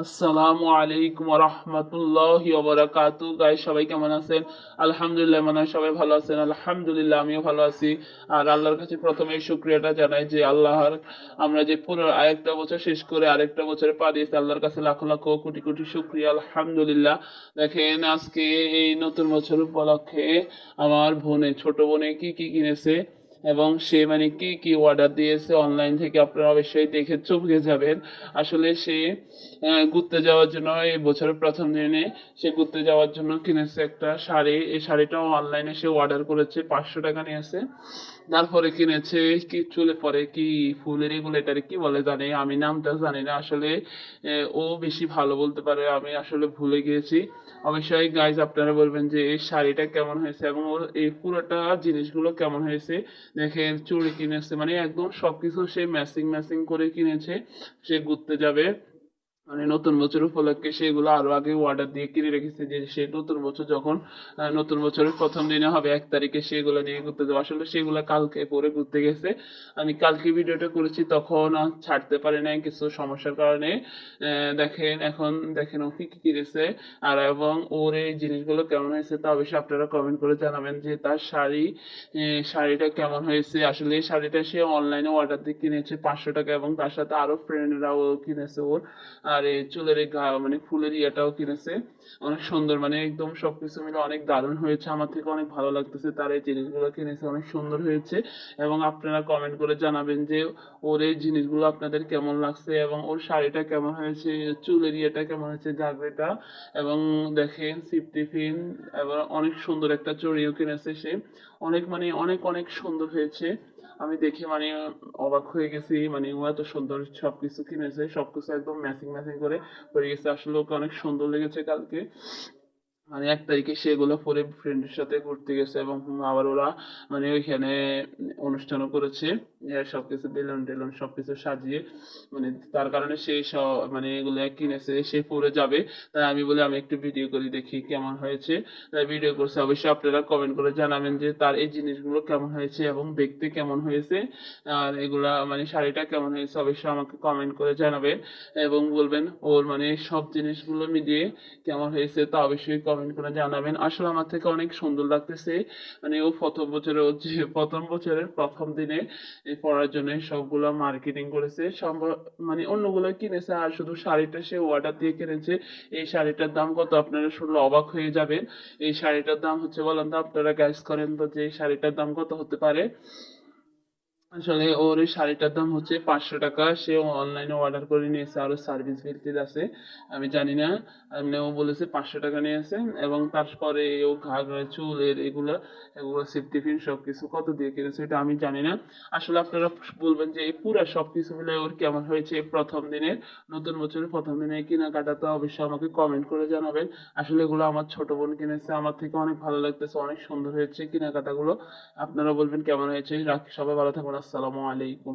আসসালামু আলাইকুম ওয়া রাহমাতুল্লাহি ওয়া বারাকাতুহু। গাইস, সবাই কেমন আছেন? আলহামদুলিল্লাহ, মনে হয় সবাই ভালো আছেন। আলহামদুলিল্লাহ, আমিও ভালো আছি। আর আল্লাহর কাছে প্রথমেই শুকরিয়াটা জানাই যে আল্লাহর আমরা যে পুরো আরেকটা বছর শেষ করে আরেকটা বছরে পা দিয়েছি, আল্লাহর কাছে লাখ লাখ কোটি কোটি শুকরিয়া। আলহামদুলিল্লাহ। দেখেন, আজকে এই নতুন বছর উপলক্ষে আমার ছোট বোনে কি কি কিনেছে এবং সে মানে কি কি অর্ডার দিয়েছে অনলাইন থেকে, আপনারা অবশ্যই দেখে চমকে যাবেন। আসলে সে ঘুরতে যাওয়ার জন্য এই বছরের প্রথম দিনে সে ঘুরতে যাওয়ার জন্য কিনেছে একটা শাড়ি। এই শাড়িটাও অনলাইনে সে অর্ডার করেছে, 500 টাকা নিয়েছে। তারপরে কিনেছে কি চুলে পরে কি ফুলের, এগুলো এটারে কি বলে জানি, আমি নামটা জানি না আসলে। ও বেশি ভালো বলতে পারে, আমি আসলে ভুলে গিয়েছি। অবশ্যই গাইজ আপনারা বলবেন যে এই শাড়িটা কেমন হয়েছে এবং ওর এই পুরোটা জিনিসগুলো কেমন হয়েছে। দেখেন, চুড়ি কিনেছে, মানে একদম সবকিছু সে ম্যাচিং ম্যাচিং করে কিনেছে। সে ঘুরতে যাবে, মানে নতুন বছর উপলক্ষে সেগুলো আরো আগে অর্ডার দিয়ে কিনে রেখেছে যে সে নতুন বছর যখন নতুন বছরের প্রথম দিনে হবে 1 তারিখে, সেগুলো নিয়ে ঘুরতে যাবো। আসলে সেগুলো কালকে পরে ঘুরতে গেছে। আমি কালকে ভিডিওটা করেছি, তখন আর ছাড়তে পারি নাই কিছু সমস্যার কারণে। দেখেন, এখন দেখেন ও কি কি কিনেছে আর এবং ওর এই জিনিসগুলো কেমন হয়েছে তা অবশ্যই আপনারা কমেন্ট করে জানাবেন যে তার শাড়িটা কেমন হয়েছে। আসলে এই শাড়িটা সে অনলাইনে অর্ডার দিয়ে কিনেছে 500 টাকা, এবং তার সাথে আরো ফ্রেন্ডরাও কিনেছে ওর। আর এই চুলের এই মানে ফুলের ইয়েটাও কিনেছে, অনেক সুন্দর, মানে একদম সবকিছু মিলে অনেক দারুণ হয়েছে। আমার থেকে অনেক ভালো লাগতেছে, তার এই জিনিসগুলো কিনেছে, অনেক সুন্দর হয়েছে। এবং আপনারা কমেন্ট করে জানাবেন যে ওর এই জিনিসগুলো আপনাদের কেমন লাগছে এবং ওর শাড়িটা কেমন হয়েছে, চুলের ইয়েটা কেমন হয়েছে, জাগরেটা। এবং দেখেন সিপ টিফিন, এবং অনেক সুন্দর একটা চড়িও কিনেছে সে। অনেক, মানে অনেক অনেক সুন্দর হয়েছে। আমি দেখে মানে অবাক হয়ে গেছি, মানে ও এত সুন্দর সবকিছু কিনেছে, সবকিছু একদম ম্যাচিং ম্যাচিং করে পরে গেছে। আসলে ওকে অনেক সুন্দর লেগেছে কালকে, মানে 1 তারিখে সেগুলো পরে ফ্রেন্ডের সাথে ঘুরতে গেছে এবং আবার ওরা মানে ওইখানে অনুষ্ঠানও করেছে। সবকিছু বেলুন টেলুন সবকিছু সাজিয়ে, মানে তার কারণে সেই সব মানে এগুলো কিনেছে, সে পরে যাবে। তাই আমি বলি আমি একটু ভিডিও করি, দেখি কেমন হয়েছে। তাই ভিডিও করছে। অবশ্যই আপনারা কমেন্ট করে জানাবেন যে তার এই জিনিসগুলো কেমন হয়েছে এবং দেখতে কেমন হয়েছে। আর এগুলা মানে শাড়িটা কেমন হয়েছে অবশ্যই আমাকে কমেন্ট করে জানাবেন এবং বলবেন ওর মানে সব জিনিসগুলো মিলিয়ে কেমন হয়েছে তা অবশ্যই কমেন্ট করে জানাবেন। আসলে আমার থেকে অনেক সুন্দর লাগতেছে, মানে ও প্রথম বছরে, ও যে প্রথম বছরের প্রথম দিনে এই পড়ার জন্য সবগুলো মার্কেটিং করেছে, মানে অন্যগুলো কিনেছে, আর শুধু শাড়িটা সে অর্ডার দিয়ে কিনেছে। এই শাড়িটার দাম কত আপনারা শুনলে অবাক হয়ে যাবেন। এই শাড়িটার দাম হচ্ছে, বলেন তো আপনারা গাইস করেন তো যে এই শাড়িটার দাম কত হতে পারে। আসলে ওর এই শাড়িটার দাম হচ্ছে 500 টাকা। সে অনলাইনে অর্ডার করে নিয়েছে, আরো সার্ভিস বিল আছে, আমি জানি না। এমনি ও বলেছে 500 টাকা নিয়েছে। এবং তারপরে ও ঘাগরা চুলের এগুলা, এগুলো সেফটি পিন সবকিছু কত দিয়ে কিনেছে এটা আমি জানি না। আসলে আপনারা বলবেন যে এই পুরা সবকিছু মিলে ওর কেমন হয়েছে এই প্রথম দিনের, নতুন বছরের প্রথম দিনে কেনাকাটাটা অবশ্যই আমাকে কমেন্ট করে জানাবেন। আসলে এগুলো আমার ছোট বোন কিনেছে, আমার থেকে অনেক ভালো লাগতেছে, অনেক সুন্দর হয়েছে কেনাকাটাগুলো। আপনারা বলবেন কেমন হয়েছে। রাখি, সবাই ভালো থাকুন। আসসালামু আলাইকুম।